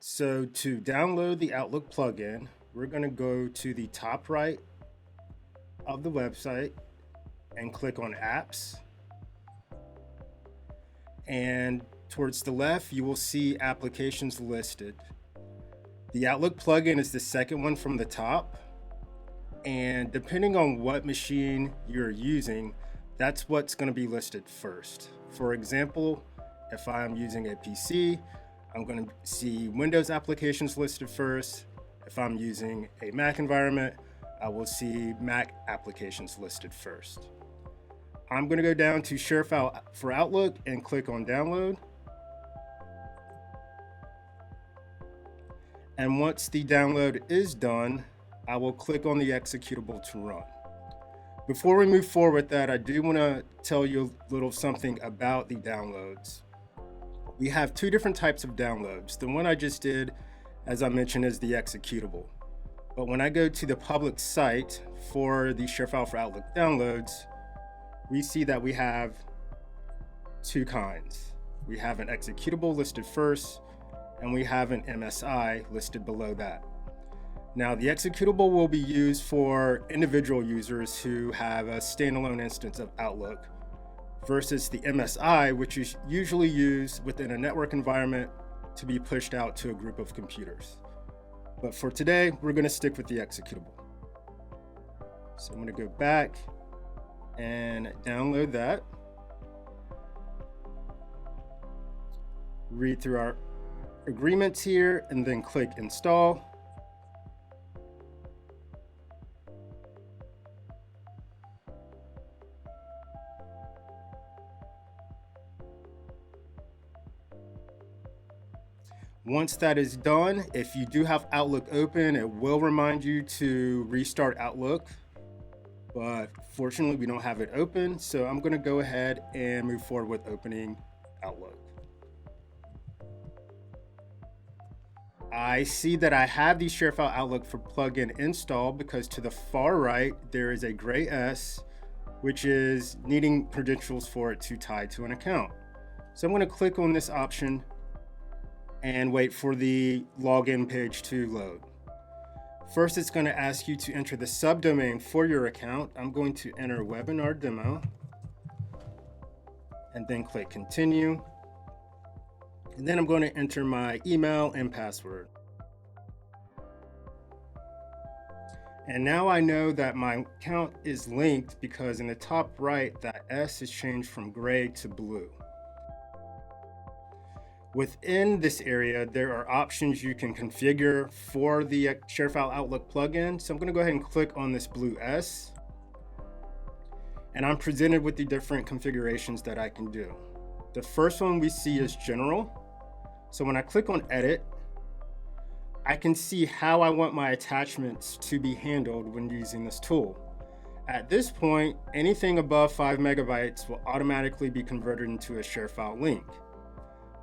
So to download the Outlook plugin, we're going to go to the top right of the website and click on Apps. And towards the left, you will see applications listed. The Outlook plugin is the second one from the top. And depending on what machine you're using, that's what's going to be listed first. For example, if I'm using a PC, I'm going to see Windows applications listed first. If I'm using a Mac environment, I will see Mac applications listed first. I'm going to go down to ShareFile for Outlook and click on Download. And once the download is done, I will click on the executable to run. Before we move forward with that, I do want to tell you a little something about the downloads. We have two different types of downloads. The one I just did, as I mentioned, is the executable. But when I go to the public site for the ShareFile for Outlook downloads, we see that we have two kinds. We have an executable listed first, and we have an MSI listed below that. Now, the executable will be used for individual users who have a standalone instance of Outlook, versus the MSI, which is usually used within a network environment to be pushed out to a group of computers. But for today, we're going to stick with the executable. So I'm going to go back and download that. Read through our agreements here and then click install. Once that is done, if you do have Outlook open, it will remind you to restart Outlook. But fortunately, we don't have it open. So I'm going to go ahead and move forward with opening Outlook. I see that I have the ShareFile Outlook for plugin installed because to the far right, there is a gray S, which is needing credentials for it to tie to an account. So I'm going to click on this option and wait for the login page to load. First, it's going to ask you to enter the subdomain for your account. I'm going to enter webinar demo and then click continue. And then I'm going to enter my email and password. And now I know that my account is linked because in the top right, that S is changed from gray to blue. Within this area, there are options you can configure for the ShareFile Outlook plugin. So I'm going to go ahead and click on this blue S. And I'm presented with the different configurations that I can do. The first one we see is general. So when I click on edit, I can see how I want my attachments to be handled when using this tool. At this point, anything above 5 megabytes will automatically be converted into a ShareFile link.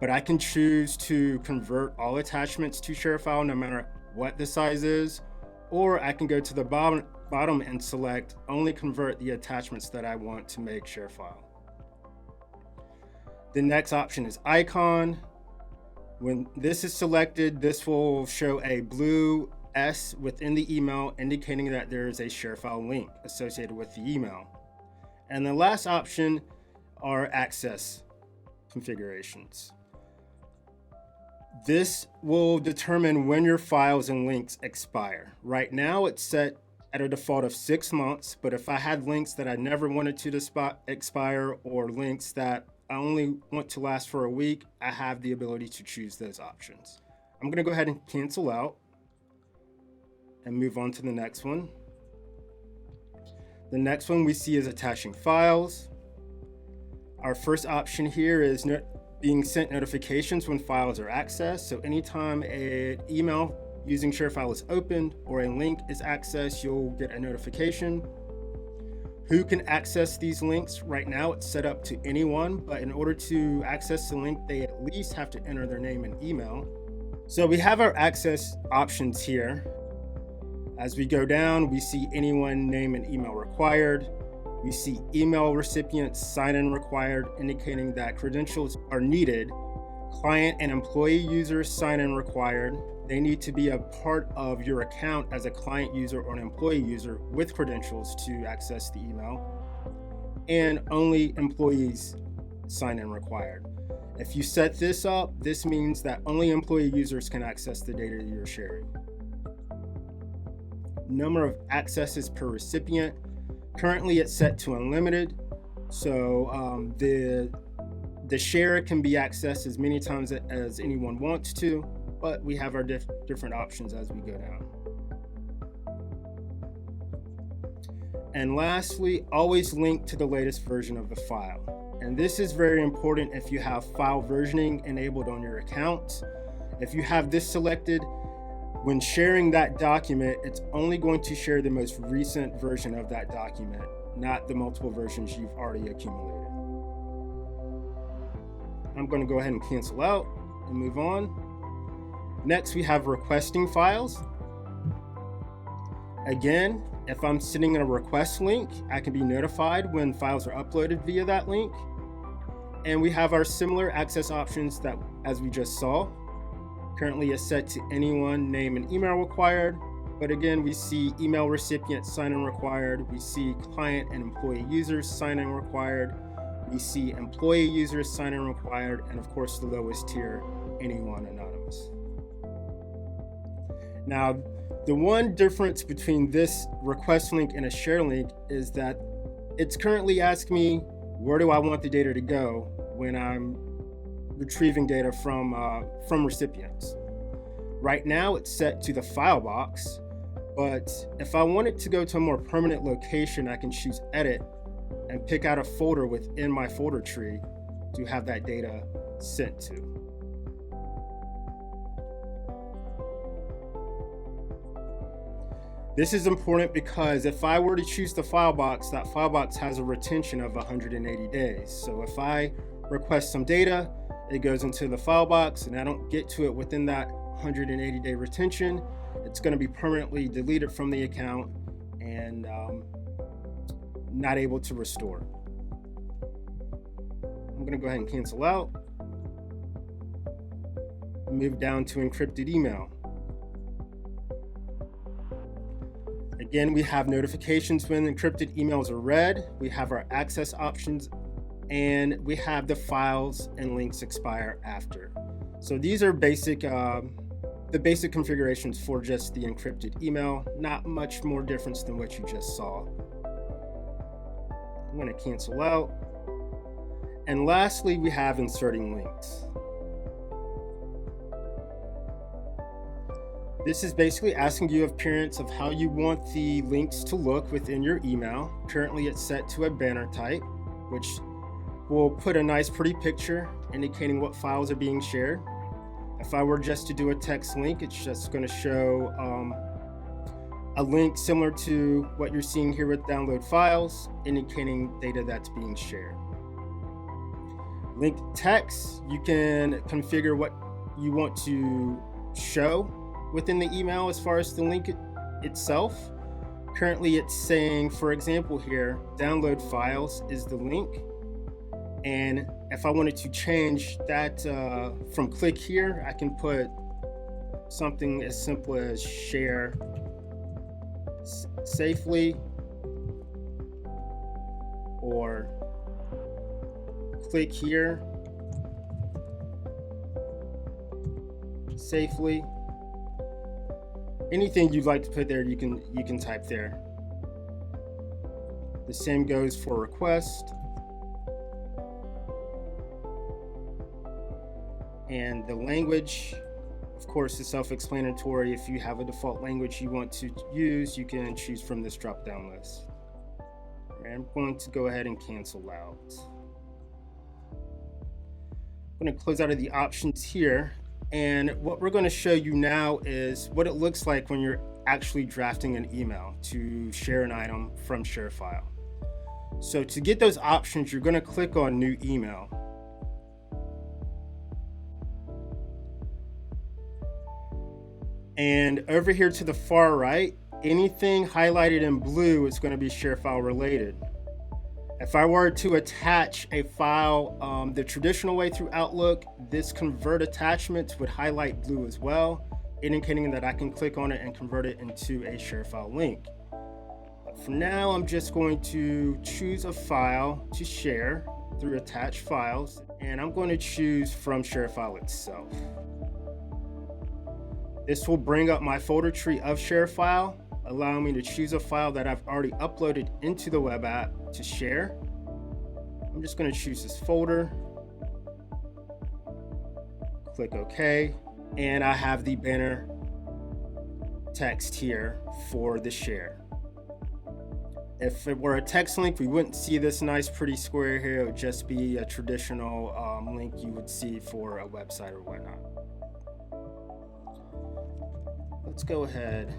But I can choose to convert all attachments to ShareFile no matter what the size is, or I can go to the bottom and select only convert the attachments that I want to make ShareFile. The next option is icon. When this is selected, this will show a blue S within the email indicating that there is a ShareFile link associated with the email. And the last option are access configurations. This will determine when your files and links expire. Right now, it's set at a default of 6 months, but if I had links that I never wanted to expire or links that I only want to last for a week, I have the ability to choose those options. I'm going to go ahead and cancel out and move on to the next one. The next one we see is attaching files. Our first option here is being sent notifications when files are accessed. So anytime an email using ShareFile is opened or a link is accessed, you'll get a notification. Who can access these links? Right now it's set up to anyone, but in order to access the link, they at least have to enter their name and email. So we have our access options here. As we go down, we see anyone, name and email required. We see email recipients sign-in required, indicating that credentials are needed Client and employee users sign-in required. They need to be a part of your account as a client user or an employee user with credentials to access the email. And only employees sign-in required. If you set this up, this means that only employee users can access the data you're sharing. Number of accesses per recipient. Currently it's set to unlimited. So the share can be accessed as many times as anyone wants to, but we have our different options as we go down. And lastly, always link to the latest version of the file. And this is very important if you have file versioning enabled on your account. If you have this selected, when sharing that document, it's only going to share the most recent version of that document, not the multiple versions you've already accumulated. I'm going to go ahead and cancel out and move on. Next, we have requesting files. Again, if I'm sending a request link, I can be notified when files are uploaded via that link. And we have our similar access options that, as we just saw. Currently it's set to anyone, name and email required. But again, we see email recipient sign-in required. We see client and employee users sign-in required. We see employee users sign-in required. And of course, the lowest tier, anyone anonymous. Now, the one difference between this request link and a share link is that it's currently asking me, where do I want the data to go when I'm retrieving data from recipients? Right now, it's set to the file box, but if I want it to go to a more permanent location, I can choose edit and pick out a folder within my folder tree to have that data sent to. This is important because if I were to choose the file box, that file box has a retention of 180 days. So if I request some data, it goes into the file box and I don't get to it within that 180-day retention, it's going to be permanently deleted from the account and not able to restore. I'm going to go ahead and cancel out. Move down to encrypted email. Again, we have notifications when encrypted emails are read. We have our access options, and we have the files and links expire after. So these are the basic configurations for just the encrypted email. Not much more difference than what you just saw. I'm going to cancel out. And lastly, we have inserting links. This is basically asking you appearance of how you want the links to look within your email. Currently it's set to a banner type, which will put a nice pretty picture indicating what files are being shared. If I were just to do a text link, it's just going to show a link similar to what you're seeing here with download files, indicating data that's being shared. Link text, you can configure what you want to show within the email as far as the link itself. Currently it's saying, for example here, download files is the link. And if I wanted to change that from click here, I can put something as simple as share safely or click here safely. Anything you'd like to put there, you can type there. The same goes for request. And the language, of course, is self-explanatory. If you have a default language you want to use, you can choose from this drop-down list. And I'm going to go ahead and cancel out. I'm going to close out of the options here. And what we're going to show you now is what it looks like when you're actually drafting an email to share an item from ShareFile. So to get those options, you're going to click on New Email. And over here to the far right, anything highlighted in blue is going to be ShareFile related. If I were to attach a file the traditional way through Outlook, this convert attachments would highlight blue as well, indicating that I can click on it and convert it into a ShareFile link. But for now, I'm just going to choose a file to share through attached files, and I'm going to choose from ShareFile itself. This will bring up my folder tree of ShareFile, allowing me to choose a file that I've already uploaded into the web app to share. I'm just going to choose this folder, click OK, and I have the banner text here for the share. If it were a text link, we wouldn't see this nice pretty square here. It would just be a traditional link you would see for a website or whatnot. Let's go ahead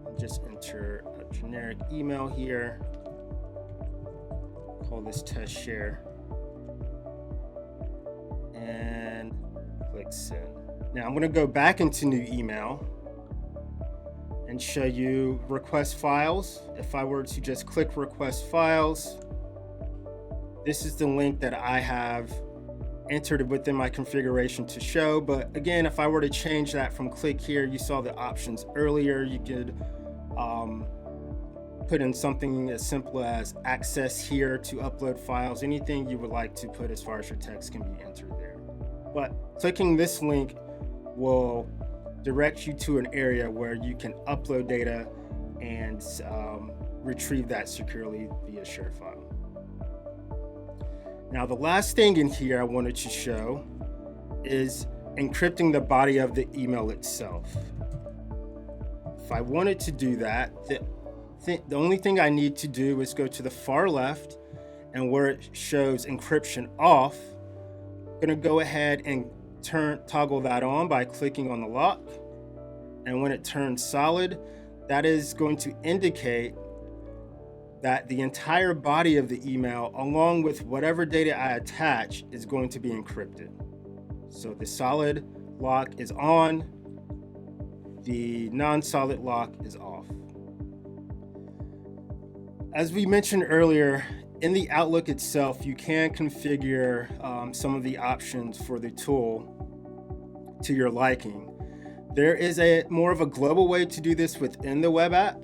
and just enter a generic email here. Call this test share and click send. Now I'm going to go back into new email and show you request files. If I were to just click request files, this is the link that I have entered within my configuration to show. But again, if I were to change that from click here, you saw the options earlier. You could put in something as simple as access here to upload files. Anything you would like to put as far as your text can be entered there. But clicking this link will direct you to an area where you can upload data and retrieve that securely via ShareFile. Now, the last thing in here I wanted to show is encrypting the body of the email itself. If I wanted to do that, the only thing I need to do is go to the far left, and where it shows encryption off, I'm going to go ahead and toggle that on by clicking on the lock. And when it turns solid, that is going to indicate that the entire body of the email, along with whatever data I attach, is going to be encrypted. So the solid lock is on, the non-solid lock is off. As we mentioned earlier, in the Outlook itself, you can configure some of the options for the tool to your liking. There is more of a global way to do this within the web app,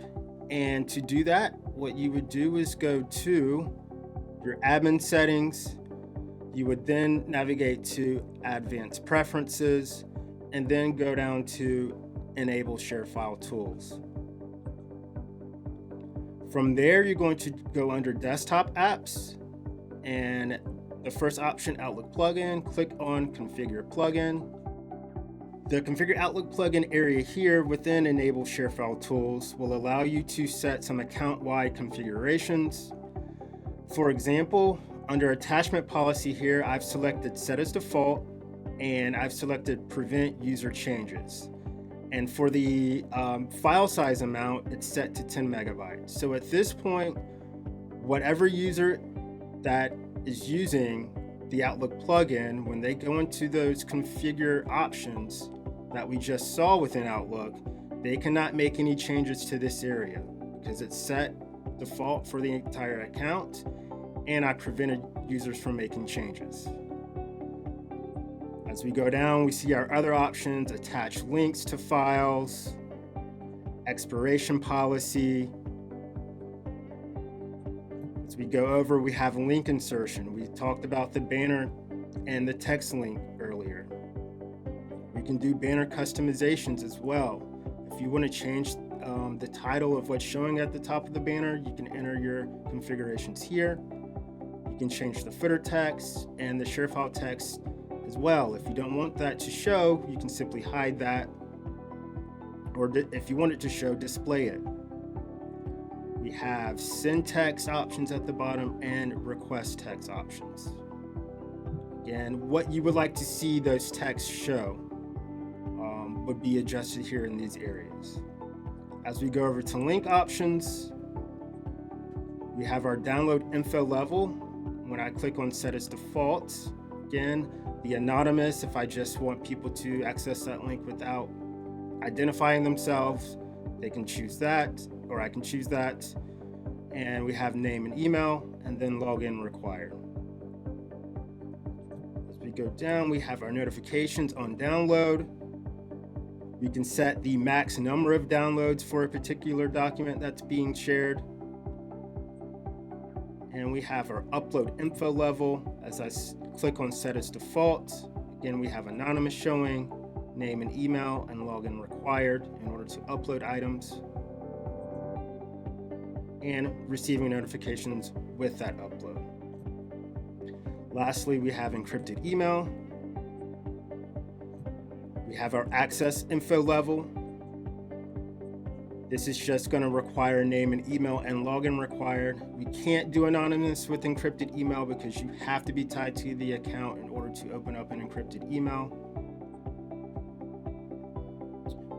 and to do that, what you would do is go to your admin settings. You would then navigate to advanced preferences and then go down to enable ShareFile tools. From there, you're going to go under desktop apps, and the first option, Outlook plugin, click on configure plugin. The Configure Outlook plugin area here within Enable ShareFile Tools will allow you to set some account-wide configurations. For example, under Attachment Policy here, I've selected Set as Default, and I've selected Prevent User Changes. And for the file size amount, it's set to 10 megabytes. So at this point, whatever user that is using the Outlook plugin, when they go into those configure options that we just saw within Outlook, they cannot make any changes to this area because it's set default for the entire account, and I prevented users from making changes. As we go down, we see our other options: attach links to files, expiration policy. As we go over, we have link insertion. We talked about the banner and the text link earlier. We can do banner customizations as well. If you want to change the title of what's showing at the top of the banner, you can enter your configurations here. You can change the footer text and the ShareFile text as well. If you don't want that to show, you can simply hide that, or if you want it to show, display it. We have send text options at the bottom and request text options. And what you would like to see those texts show would be adjusted here in these areas. As we go over to link options, we have our download info level. When I click on set as default, again, the anonymous, if I just want people to access that link without identifying themselves, they can choose that, or I can choose that. And we have name and email, and then login required. As we go down, we have our notifications on download. We can set the max number of downloads for a particular document that's being shared. And we have our upload info level. As I click on set as default, again, we have anonymous showing, name and email, and login required in order to upload items, and receiving notifications with that upload. Lastly, we have encrypted email. We have our access info level. This is just going to require name and email and login required. We can't do anonymous with encrypted email because you have to be tied to the account in order to open up an encrypted email.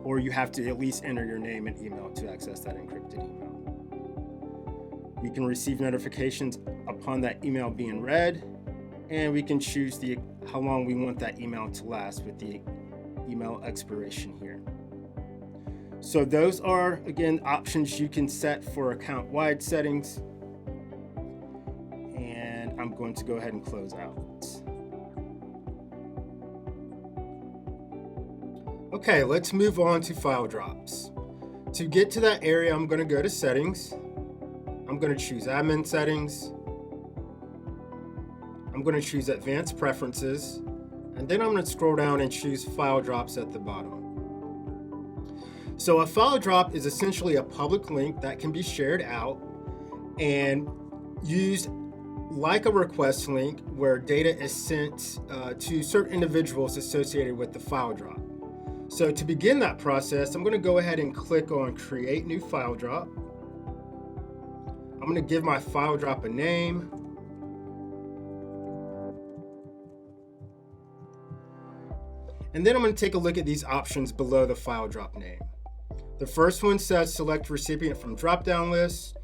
Or you have to at least enter your name and email to access that encrypted email. We can receive notifications upon that email being read, and we can choose how long we want that email to last with the email expiration here. So those are, again, options you can set for account-wide settings. And I'm going to go ahead and close out. Okay, let's move on to file drops. To get to that area, I'm going to go to settings. I'm going to choose admin settings. I'm going to choose advanced preferences. And then I'm going to scroll down and choose file drops at the bottom. So a file drop is essentially a public link that can be shared out and used like a request link where data is sent to certain individuals associated with the file drop. So to begin that process, I'm going to go ahead and click on Create New File Drop. I'm going to give my file drop a name. And then I'm going to take a look at these options below the file drop name. The first one says select recipient from drop-down list.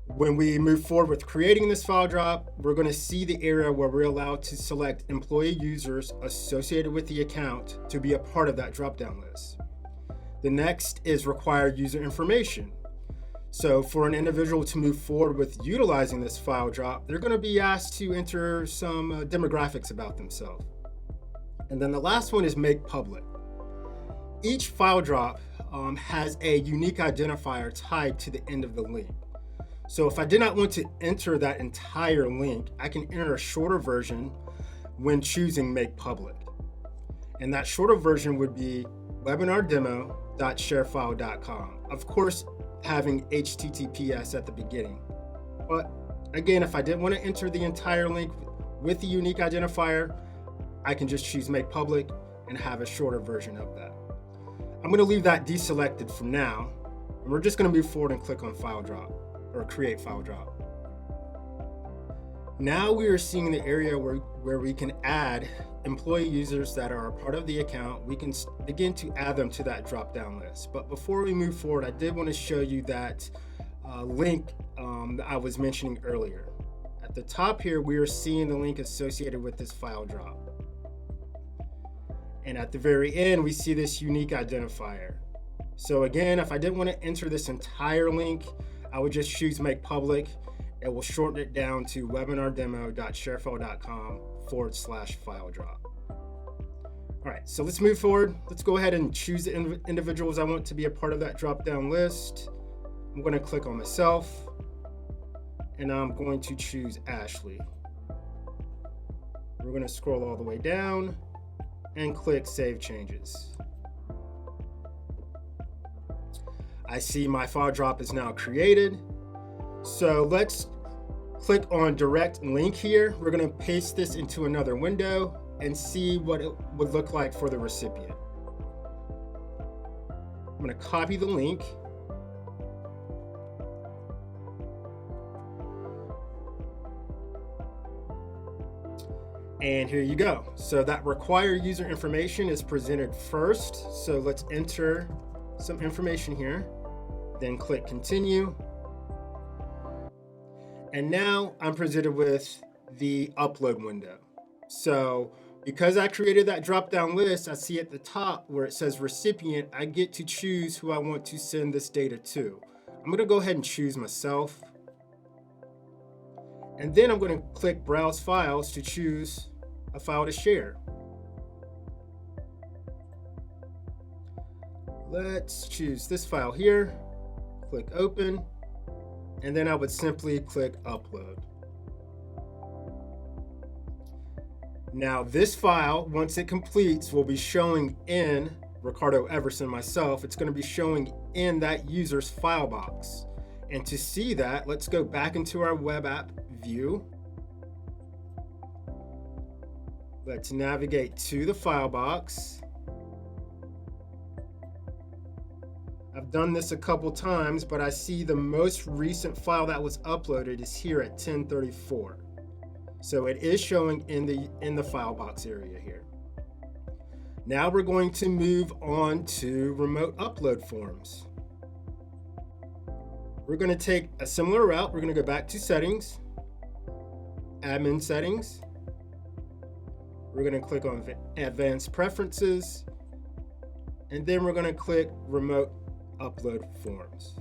When we move forward with creating this file drop, we're going to see the area where we're allowed to select employee users associated with the account to be a part of that drop-down list. The next is required user information. So for an individual to move forward with utilizing this file drop, they're going to be asked to enter some demographics about themselves. And then the last one is make public. Each file drop has a unique identifier tied to the end of the link. So if I did not want to enter that entire link, I can enter a shorter version when choosing make public. And that shorter version would be webinardemo.sharefile.com. Of course, having HTTPS at the beginning. But again, if I didn't want to enter the entire link with the unique identifier, I can just choose make public and have a shorter version of that. I'm going to leave that deselected for now. And we're just going to move forward and click on file drop or create file drop. Now we are seeing the area where we can add employee users that are a part of the account. We can begin to add them to that drop-down list. But before we move forward, I did want to show you that link that I was mentioning earlier. At the top here, we are seeing the link associated with this file drop. And at the very end, we see this unique identifier. So again, if I didn't want to enter this entire link, I would just choose make public. It will shorten it down to webinardemo.sharefile.com/file drop. All right, so let's move forward. Let's go ahead and choose the individuals I want to be a part of that drop-down list. I'm going to click on myself, and I'm going to choose Ashley. We're going to scroll all the way down and click Save Changes. I see my file drop is now created. So let's click on Direct Link here. We're going to paste this into another window and see what it would look like for the recipient. I'm going to copy the link. And here you go. So that required user information is presented first. So let's enter some information here, then click Continue. And now I'm presented with the upload window. So because I created that drop-down list, I see at the top where it says recipient, I get to choose who I want to send this data to. I'm going to go ahead and choose myself. And then I'm going to click Browse Files to choose a file to share. Let's choose this file here, click Open, and then I would simply click Upload. Now this file, once it completes, will be showing in Ricardo Everson myself. It's going to be showing in that user's file box. And to see that, let's go back into our web app view. Let's navigate to the file box. I've done this a couple times, but I see the most recent file that was uploaded is here at 1034. So it is showing in the file box area here. Now we're going to move on to remote upload forms. We're going to take a similar route. We're going to go back to settings, admin settings. We're going to click on advanced preferences, and then we're going to click remote upload forms.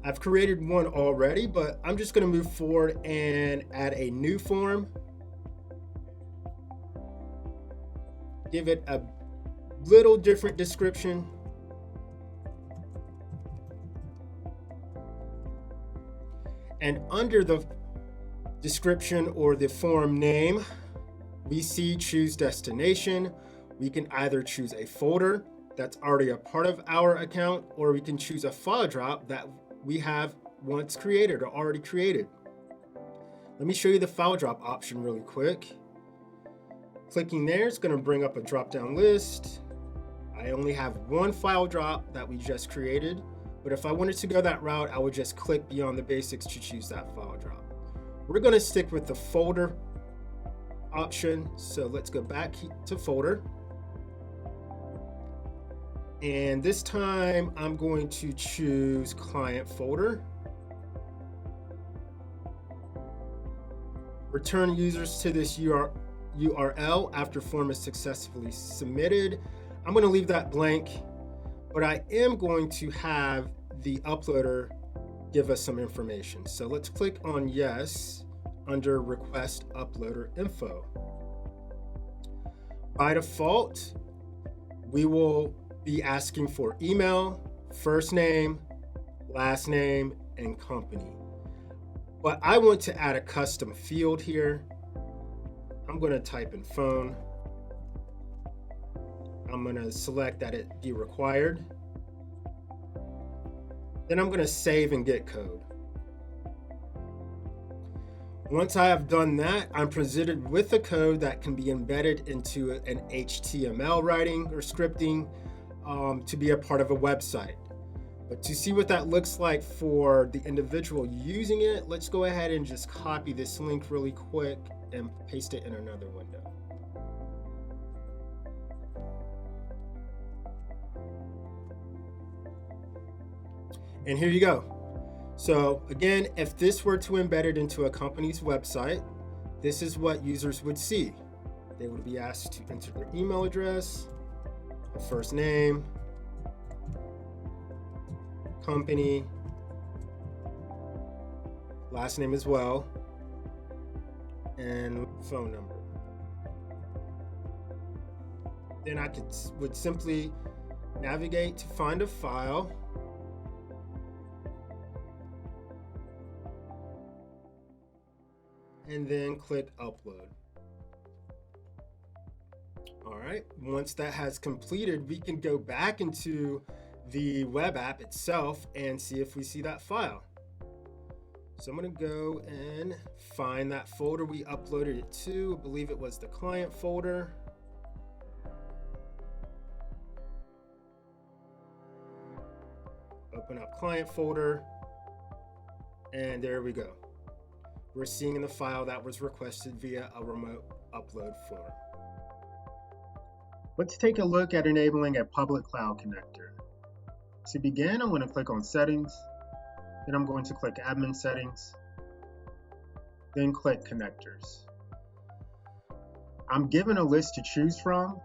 I've created one already, but I'm just going to move forward and add a new form. Give it a little different description. And under the description or the form name, we see choose destination. We can either choose a folder that's already a part of our account, or we can choose a file drop that we have once created or already created. Let me show you the file drop option really quick. Clicking there is going to bring up a drop-down list. I only have one file drop that we just created, but if I wanted to go that route, I would just click Beyond the Basics to choose that file drop. We're going to stick with the folder option, so let's go back to folder. And this time I'm going to choose client folder. Return users to this URL after form is successfully submitted. I'm going to leave that blank, but I am going to have the uploader give us some information. So let's click on yes under request uploader info. By default, we will be asking for email, first name, last name, and company. But I want to add a custom field here. I'm going to type in phone. I'm going to select that it be required. Then I'm going to save and get code. Once I have done that, I'm presented with a code that can be embedded into an HTML writing or scripting to be a part of a website. But to see what that looks like for the individual using it, let's go ahead and just copy this link really quick and paste it in another window. And here you go. So again, if this were to embed it into a company's website, this is what users would see. They would be asked to enter their email address, first name, company, last name as well, and phone number. Then I would simply navigate to find a file, and then click upload. All right, once that has completed, we can go back into the web app itself and see if we see that file. So I'm going to go and find that folder we uploaded it to. I believe it was the client folder. Open up client folder, and there we go. We're seeing the file that was requested via a remote upload form. Let's take a look at enabling a public cloud connector. To begin, I'm going to click on Settings, then I'm going to click Admin Settings, then click Connectors. I'm given a list to choose from.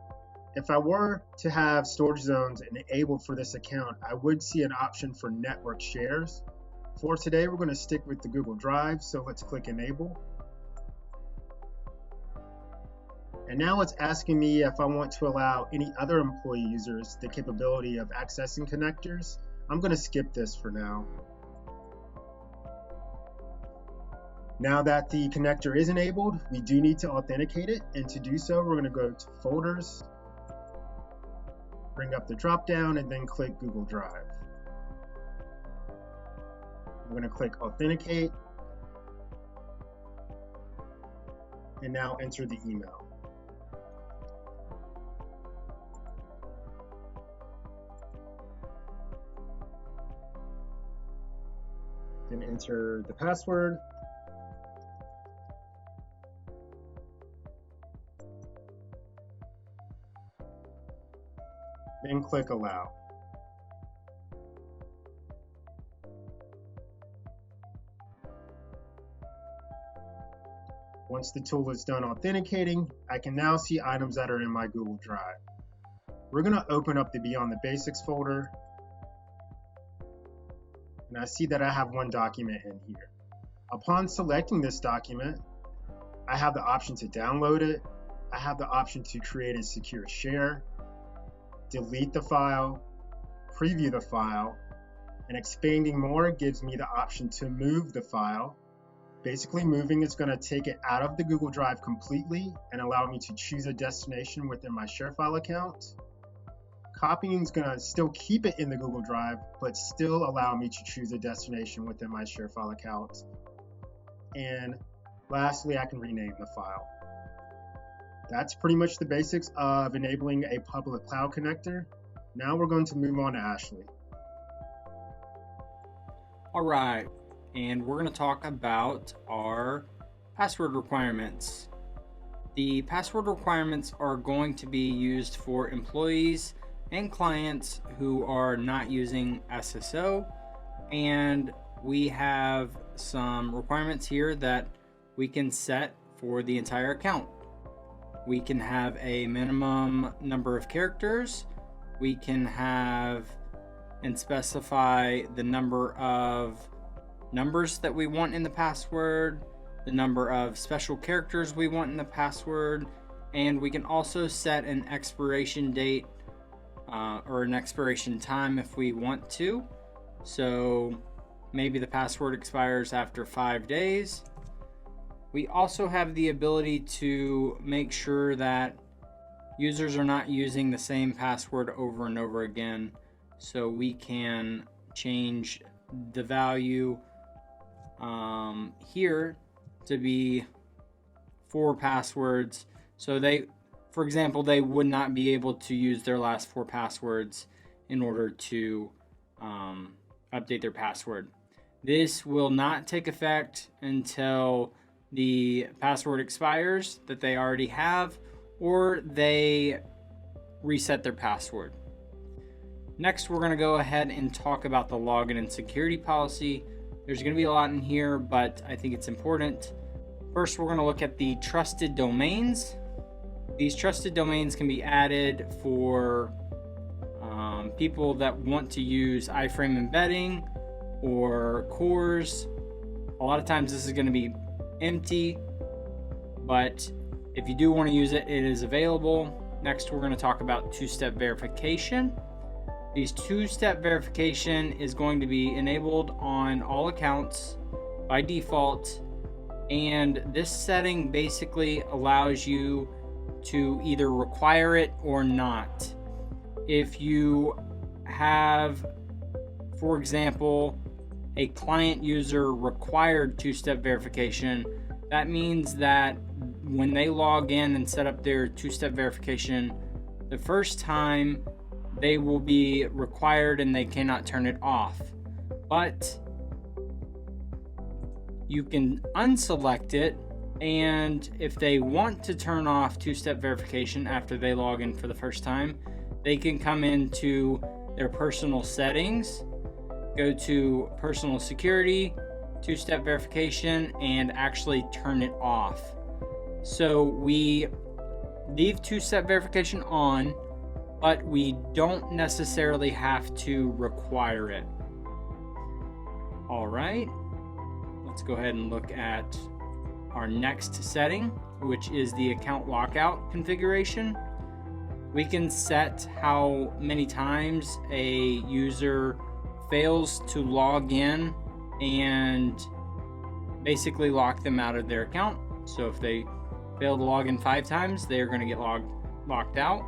If I were to have storage zones enabled for this account, I would see an option for network shares. For today, we're going to stick with the Google Drive, so let's click Enable. And now it's asking me if I want to allow any other employee users the capability of accessing connectors. I'm going to skip this for now. Now that the connector is enabled, we do need to authenticate it, and to do so, we're going to go to Folders, bring up the drop-down, and then click Google Drive. We're going to click Authenticate, and now enter the email. Then enter the password. Then click Allow. Once the tool is done authenticating, I can now see items that are in my Google Drive. We're going to open up the Beyond the Basics folder, and I see that I have one document in here. Upon selecting this document, I have the option to download it, I have the option to create a secure share, delete the file, preview the file, and expanding more gives me the option to move the file. Basically, moving is going to take it out of the Google Drive completely and allow me to choose a destination within my ShareFile account. Copying is going to still keep it in the Google Drive, but still allow me to choose a destination within my ShareFile account. And lastly, I can rename the file. That's pretty much the basics of enabling a public cloud connector. Now we're going to move on to Ashley. All right, and we're going to talk about our password requirements. The password requirements are going to be used for employees and clients who are not using SSO, and we have some requirements here that we can set for the entire account. We can have a minimum number of characters. We can have and specify the number of numbers that we want in the password, the number of special characters we want in the password, and we can also set an expiration date or an expiration time if we want to. So maybe the password expires after 5 days. We also have the ability to make sure that users are not using the same password over and over again. So we can change the value here to be 4 passwords. So for example, they would not be able to use their last 4 passwords in order to update their password. This will not take effect until the password expires that they already have, or they reset their password. Next, we're going to go ahead and talk about the login and security policy. There's going to be a lot in here, but I think it's important. First, we're going to look at the trusted domains. These trusted domains can be added for people that want to use iframe embedding or cores. A lot of times this is going to be empty, but if you do want to use it, it is available. Next, we're going to talk about two-step verification. These two-step verification is going to be enabled on all accounts by default, and this setting basically allows you to either require it or not. If you have, for example, a client user required two-step verification, that means that when they log in and set up their two-step verification, the first time they will be required and they cannot turn it off. But you can unselect it, and if they want to turn off two-step verification after they log in for the first time, they can come into their personal settings, go to personal security, two-step verification, and actually turn it off. So we leave two-step verification on, but we don't necessarily have to require it. All right, let's go ahead and look at our next setting, which is the account lockout configuration. We can set how many times a user fails to log in and basically lock them out of their account. So if they fail to log in 5 times, they're going to get locked out.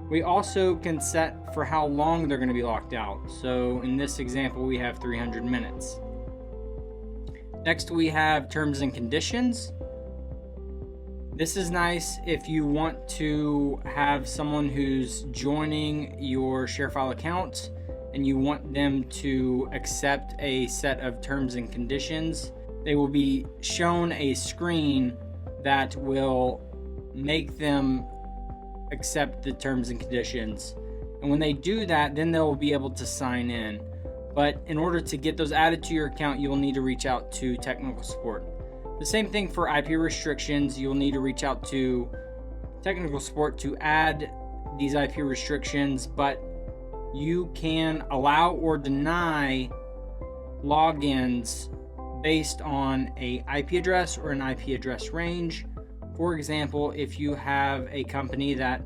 We also can set for how long they're going to be locked out. So in this example, we have 300 minutes. Next, we have terms and conditions. This is nice if you want to have someone who's joining your ShareFile account and you want them to accept a set of terms and conditions. They will be shown a screen that will make them accept the terms and conditions. And when they do that, then they'll be able to sign in. But in order to get those added to your account, you'll need to reach out to technical support. The same thing for IP restrictions. You'll need to reach out to technical support to add these IP restrictions, but you can allow or deny logins based on a IP address or an IP address range. For example, if you have a company that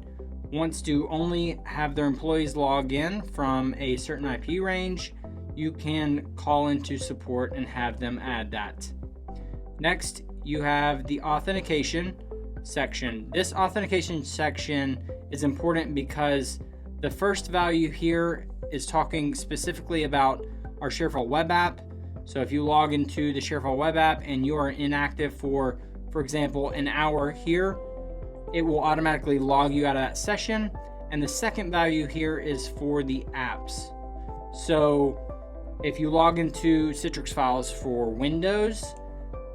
wants to only have their employees log in from a certain IP range, you can call into support and have them add that. Next, you have the authentication section. This authentication section is important because the first value here is talking specifically about our ShareFile web app. So if you log into the ShareFile web app and you are inactive for example, an hour here, it will automatically log you out of that session. And the second value here is for the apps. So if you log into Citrix Files for Windows,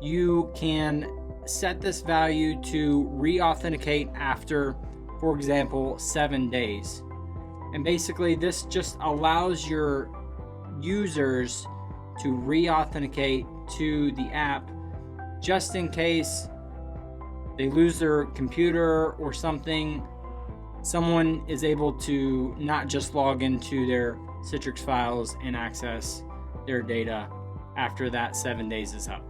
you can set this value to re-authenticate after, for example, 7 days. And basically this just allows your users to re-authenticate to the app just in case they lose their computer or something. Someone is able to not just log into their Citrix Files and access their data after that 7 days is up.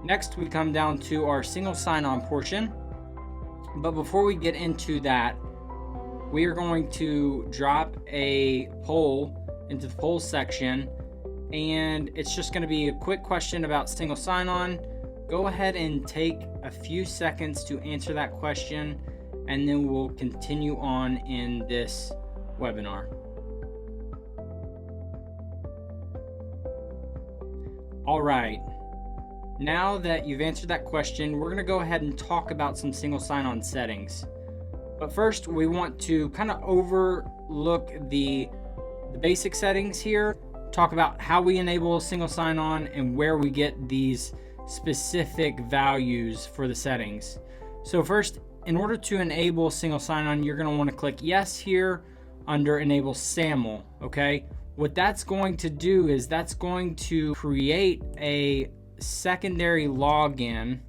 Next, we come down to our single sign-on portion. But before we get into that, we are going to drop a poll into the poll section, and it's just going to be a quick question about single sign-on. Go ahead and take a few seconds to answer that question, and then we'll continue on in this webinar. All right, now that you've answered that question, we're going to go ahead and talk about some single sign-on settings. But first, we want to kind of overlook the basic settings here, talk about how we enable single sign-on and where we get these specific values for the settings. So first, in order to enable single sign-on, you're going to want to click yes here under enable SAML. Okay, what that's going to do is that's going to create a secondary login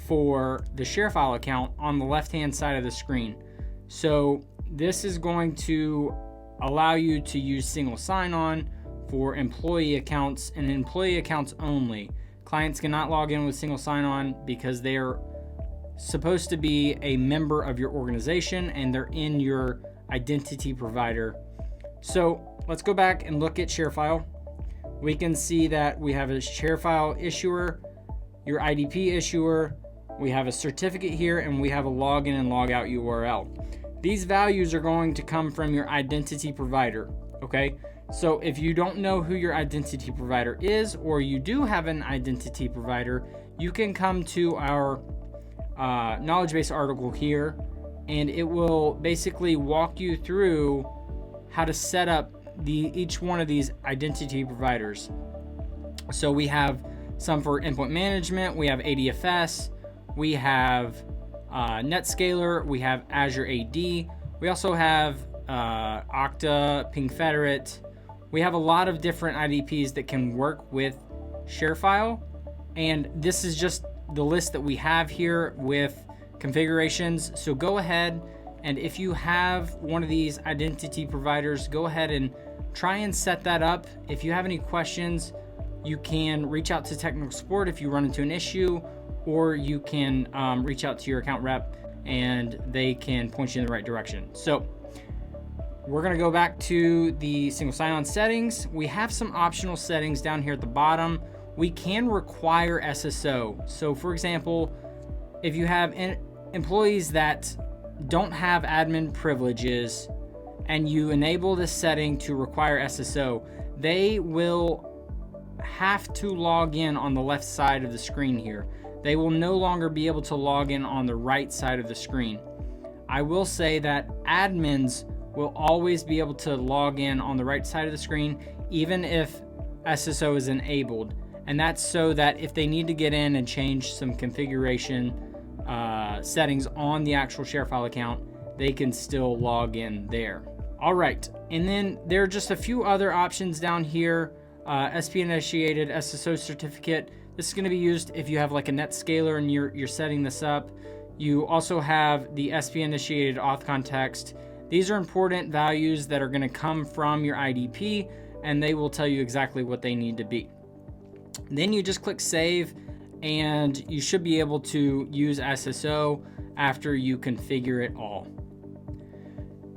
for the ShareFile account on the left-hand side of the screen. So this is going to allow you to use single sign-on for employee accounts and employee accounts only. Clients cannot log in with single sign-on because they are supposed to be a member of your organization and they're in your identity provider. So let's go back and look at ShareFile. We can see that we have a ShareFile issuer, your IDP issuer, we have a certificate here, and we have a login and logout URL. These values are going to come from your identity provider, okay? So if you don't know who your identity provider is, or you do have an identity provider, you can come to our knowledge base article here, and it will basically walk you through how to set up each one of these identity providers. So we have some for endpoint management, we have ADFS, we have NetScaler, we have Azure AD, we also have Okta, Ping Federate. We have a lot of different IDPs that can work with ShareFile, and this is just the list that we have here with configurations. So go ahead, and if you have one of these identity providers, go ahead and try and set that up. If you have any questions, you can reach out to technical support if you run into an issue, or you can reach out to your account rep and they can point you in the right direction. So we're gonna go back to the single sign-on settings. We have some optional settings down here at the bottom. We can require SSO. So for example, if you have employees that don't have admin privileges and you enable this setting to require SSO, they will have to log in on the left side of the screen here. They will no longer be able to log in on the right side of the screen. I will say that admins will always be able to log in on the right side of the screen, even if SSO is enabled. And that's so that if they need to get in and change some configuration settings on the actual ShareFile account, they can still log in there. All right, and then there are just a few other options down here. SP initiated SSO certificate. This is going to be used if you have like a NetScaler and you're setting this up. You also have the SP initiated auth context. These are important values that are going to come from your IDP, and they will tell you exactly what they need to be. Then you just click save, and you should be able to use SSO after you configure it all.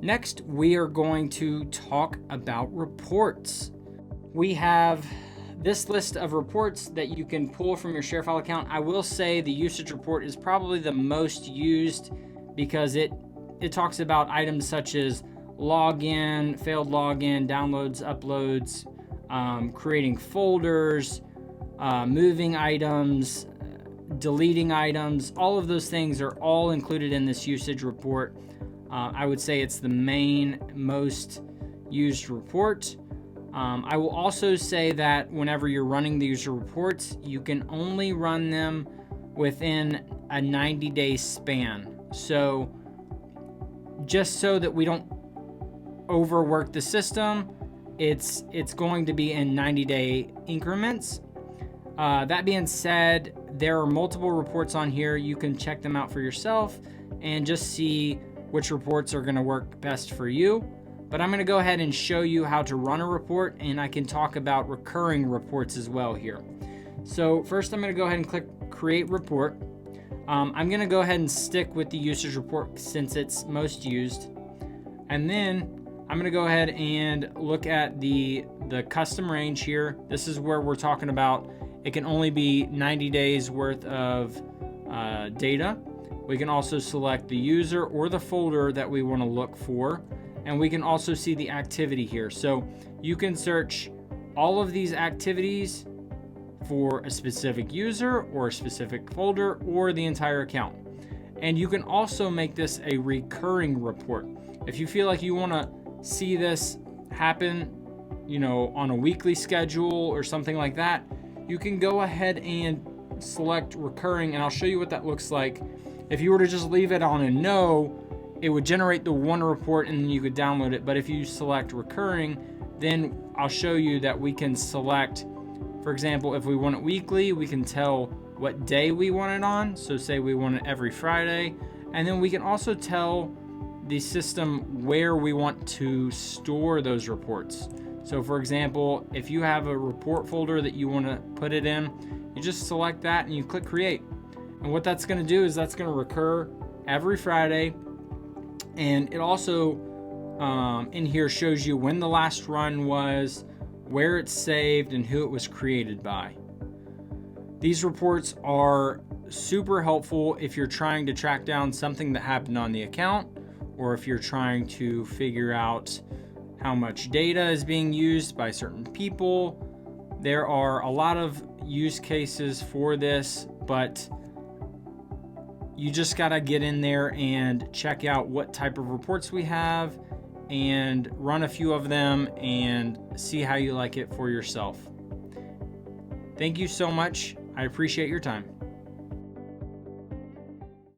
Next, we are going to talk about reports. We have this list of reports that you can pull from your ShareFile account. I will say the usage report is probably the most used because it talks about items such as login, failed login, downloads, uploads, creating folders, moving items, deleting items. All of those things are all included in this usage report. I would say it's the main most used report. I will also say that whenever you're running the user reports, you can only run them within a 90-day span. So just so that we don't overwork the system, it's going to be in 90-day increments. That being said, there are multiple reports on here. You can check them out for yourself and just see which reports are going to work best for you. But I'm going to go ahead and show you how to run a report, and I can talk about recurring reports as well here. So first I'm going to go ahead and click create report. I'm going to go ahead and stick with the usage report since it's most used. And then I'm going to go ahead and look at the custom range here. This is where we're talking about it can only be 90 days worth of data. We can also select the user or the folder that we want to look for. And we can also see the activity here. So you can search all of these activities for a specific user or a specific folder or the entire account. And you can also make this a recurring report. If you feel like you want to see this happen, on a weekly schedule or something like that, you can go ahead and select recurring, and I'll show you what that looks like. If you were to just leave it on a no, it would generate the one report and then you could download it. But if you select recurring, then I'll show you that we can select, for example, if we want it weekly, we can tell what day we want it on. So say we want it every Friday. And then we can also tell the system where we want to store those reports. So for example, if you have a report folder that you want to put it in, you just select that and you click create. And what that's going to do is that's going to recur every Friday. And it also in here shows you when the last run was, where it's saved, and who it was created by. These reports are super helpful if you're trying to track down something that happened on the account, or if you're trying to figure out how much data is being used by certain people. There are a lot of use cases for this, but you just gotta get in there and check out what type of reports we have and run a few of them and see how you like it for yourself. Thank you so much. I appreciate your time.